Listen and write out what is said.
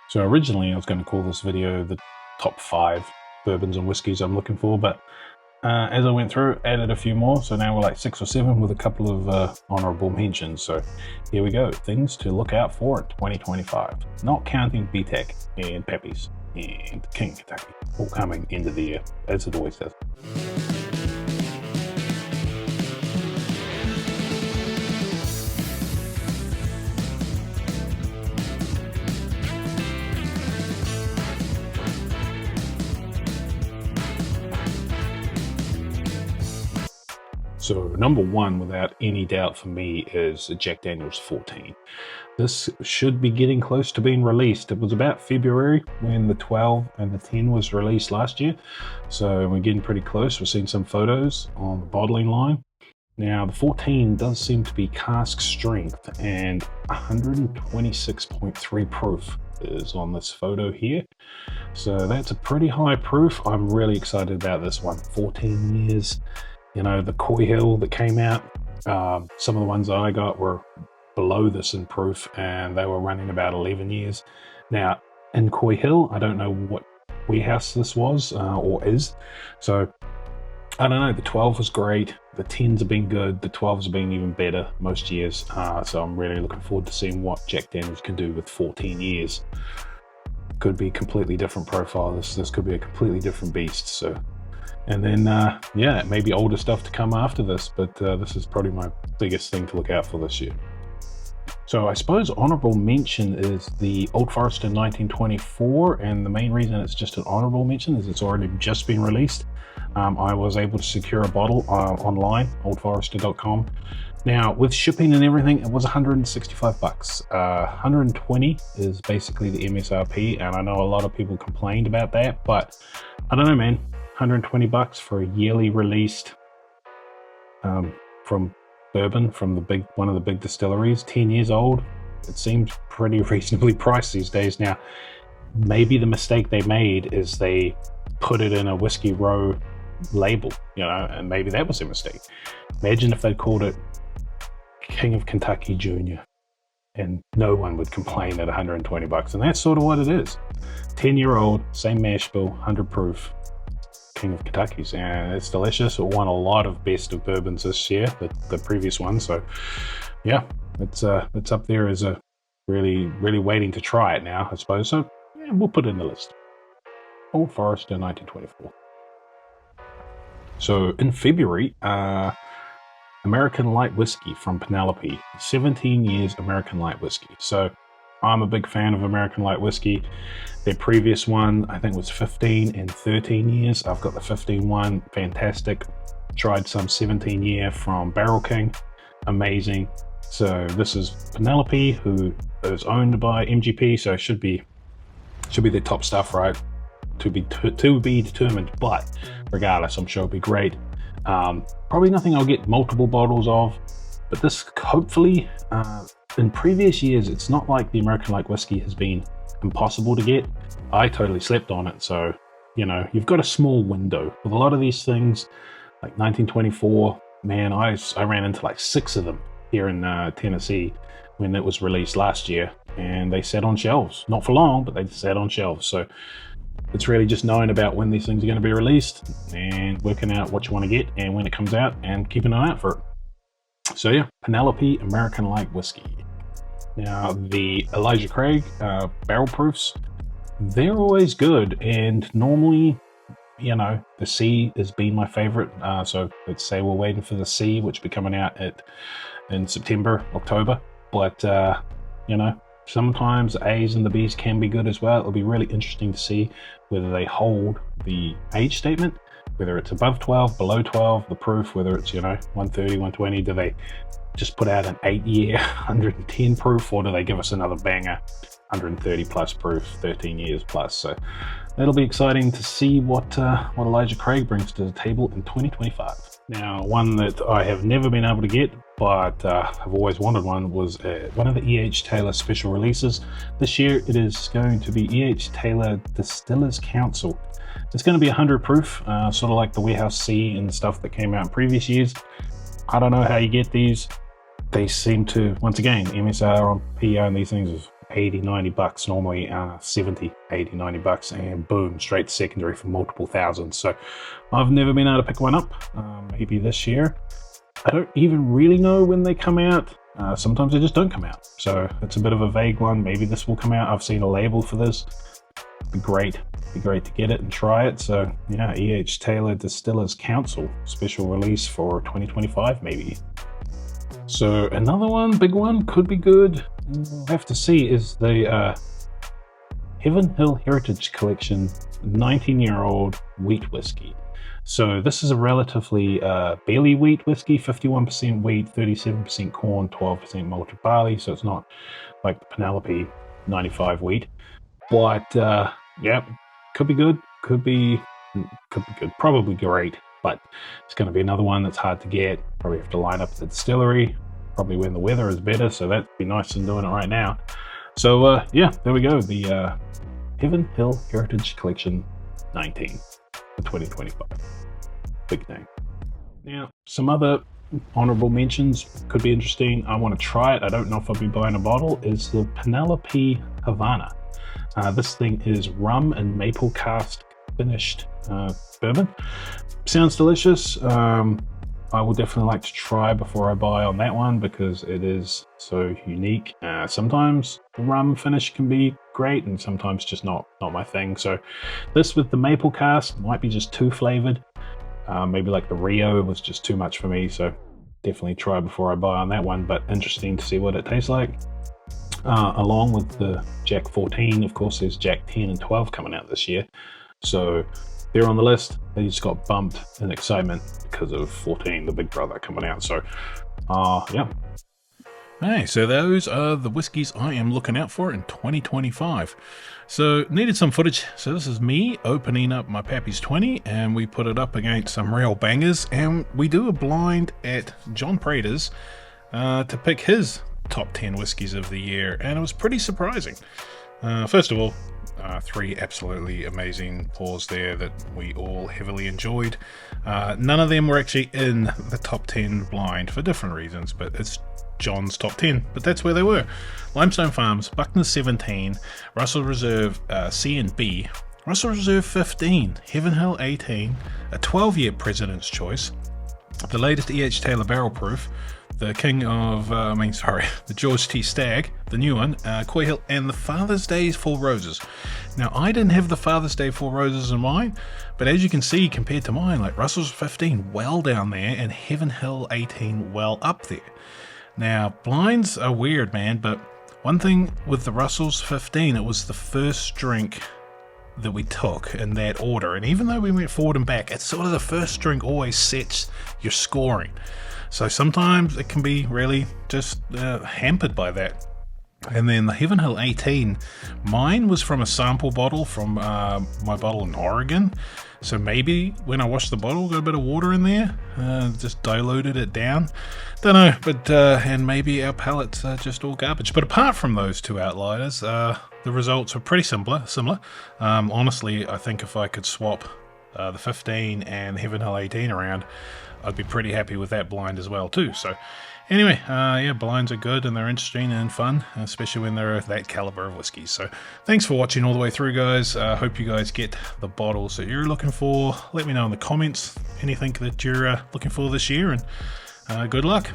So originally I was going to call this video the top 5 bourbons and whiskies I'm looking for, but as I went through, added a few more, so now we're like 6 or 7 with a couple of honorable mentions. So here we go, things to look out for in 2025, not counting BTEC and Peppies and King of Kentucky, all coming into the year, as it always does. So number 1, without any doubt for me, is Jack Daniel's 14. This should be getting close to being released. It was about February when the 12 and the 10 was released last year. So we're getting pretty close. We're seeing some photos on the bottling line. Now the 14 does seem to be cask strength, and 126.3 proof is on this photo here. So that's a pretty high proof. I'm really excited about this one. 14 years. You know, the Coy Hill that came out, some of the ones that I got were below this in proof, and they were running about 11 years. Now, in Coy Hill, I don't know what warehouse this was or is. So, I don't know, the 12 was great. The 10s have been good. The 12s have been even better most years. So I'm really looking forward to seeing what Jack Daniels can do with 14 years. Could be a completely different profile. This could be a completely different beast. So. And then, yeah, maybe older stuff to come after this, but this is probably my biggest thing to look out for this year. So I suppose honorable mention is the Old Forester 1924, and the main reason it's just an honorable mention is it's already just been released. I was able to secure a bottle online, oldforester.com. Now, with shipping and everything, it was 165 bucks. 120 is basically the MSRP, and I know a lot of people complained about that, but I don't know, man. 120 bucks for a yearly released from bourbon from one of the big distilleries, 10 years old. It seems pretty reasonably priced these days. Now, maybe the mistake they made is they put it in a Whiskey Row label, you know, and maybe that was a mistake. Imagine if they called it King of Kentucky Jr. and no one would complain at 120 bucks, and that's sort of what it is. 10-year-old, same mash bill, 100 proof. King of Kentucky's, and it's delicious. It won a lot of best of bourbons this year, the previous one. So yeah, it's up there as a really waiting to try it now, I suppose. So yeah, we'll put it in the list. Old Forester 1924. So in February, American Light Whiskey from Penelope, 17 years American Light Whiskey. So I'm a big fan of American Light Whiskey. Their previous one, I think, was 15 and 13 years. I've got the 15 one, fantastic. Tried some 17 year from Barrel King, amazing. So this is Penelope, who is owned by MGP, so it should be the top stuff, right? To be determined, but regardless, I'm sure it'll be great. Probably nothing I'll get multiple bottles of, but this hopefully. In previous years, it's not like the American Light Whiskey has been impossible to get. I totally slept on it, so, you know, you've got a small window. With a lot of these things, like 1924, man, I ran into like 6 of them here in Tennessee when it was released last year, and they sat on shelves. Not for long, but they sat on shelves. So it's really just knowing about when these things are going to be released and working out what you want to get and when it comes out and keeping an eye out for it. So yeah, Penelope American Light Whiskey. Now the Elijah Craig barrel proofs, they're always good, and normally, you know, the C has been my favorite. So let's say we're waiting for the C, which will be coming out in September, October. But you know, sometimes the A's and the B's can be good as well. It'll be really interesting to see whether they hold the age statement, whether it's above 12, below 12, the proof, whether it's, you know, 130, 120, do they just put out an 8-year, 110 proof, or do they give us another banger, 130 plus proof, 13 years plus? So it'll be exciting to see what Elijah Craig brings to the table in 2025. Now, one that I have never been able to get, but I've always wanted one, was one of the E.H. Taylor special releases. This year it is going to be E.H. Taylor Distillers Council. It's going to be 100 proof, sort of like the Warehouse C and stuff that came out in previous years. I don't know how you get these. They seem to, once again, MSR on PR and these things is 80, 90 bucks, normally 70, 80, 90 bucks, and boom, straight to secondary for multiple thousands. So I've never been able to pick one up. Maybe this year. I don't even really know when they come out. Sometimes they just don't come out. So it's a bit of a vague one. Maybe this will come out. I've seen a label for this. Be great to get it and try it. So yeah, E.H. Taylor Distillers Council special release for 2025 maybe. So another one, big one, could be good. We'll have to see, is the Heaven Hill Heritage Collection 19-year-old wheat whiskey. So this is a relatively barely wheat whiskey, 51% wheat, 37% corn, 12% malted barley. So it's not like the Penelope 95 wheat, but yeah, could be good, could be good, probably great. But it's going to be another one that's hard to get. Probably have to line up at the distillery, probably when the weather is better, so that'd be nice than doing it right now. So yeah, there we go, the Heaven Hill Heritage Collection 19 for 2025. Big name. Now, some other honorable mentions could be interesting. I want to try it. I don't know if I'll be buying a bottle. Is the Penelope Havana. This thing is rum and maple cask finished bourbon. Sounds delicious. I would definitely like to try before I buy on that one because it is so unique. Sometimes the rum finish can be great and sometimes just not my thing. So this with the maple cask might be just too flavored. Maybe like the Rio was just too much for me, so definitely try before I buy on that one, but interesting to see what it tastes like. Along with the Jack 14, of course, there's Jack 10 and 12 coming out this year. So they're on the list. They just got bumped in excitement because of 14, the big brother, coming out. So, yeah. Hey, so those are the whiskies I am looking out for in 2025. So, needed some footage. So this is me opening up my Pappy's 20, and we put it up against some real bangers, and we do a blind at John Prater's to pick his top 10 whiskies of the year, and it was pretty surprising. First of all, 3 absolutely amazing pours there that we all heavily enjoyed. None of them were actually in the top 10 blind for different reasons, but it's John's top 10, but that's where they were. Limestone Farms, Buckner's 17, Russell Reserve C and B, Russell Reserve 15, Heaven Hill 18, a 12-year President's Choice, the latest E.H. Taylor Barrel Proof, the the George T. Stagg, the new one, Coy Hill, and the Father's Day Four Roses. Now, I didn't have the Father's Day Four Roses in mine, but as you can see, compared to mine, like Russell's 15 well down there, and Heaven Hill 18 well up there. Now, blinds are weird, man, but one thing with the Russell's 15, it was the first drink that we took in that order, and even though we went forward and back, it's sort of the first drink always sets your scoring. So sometimes it can be really just hampered by that. And then the Heaven Hill 18, mine was from a sample bottle from my bottle in Oregon. So maybe when I washed the bottle, got a bit of water in there, just diluted it down. Don't know, but and maybe our palates are just all garbage. But apart from those two outliers, the results are pretty similar. Honestly, I think if I could swap the 15 and Heaven Hill 18 around, I'd be pretty happy with that blind as well too. So anyway, yeah, blinds are good and they're interesting and fun, especially when they're that caliber of whiskey. So thanks for watching all the way through, guys. Hope you guys get the bottles that you're looking for. Let me know in the comments anything that you're looking for this year, and good luck.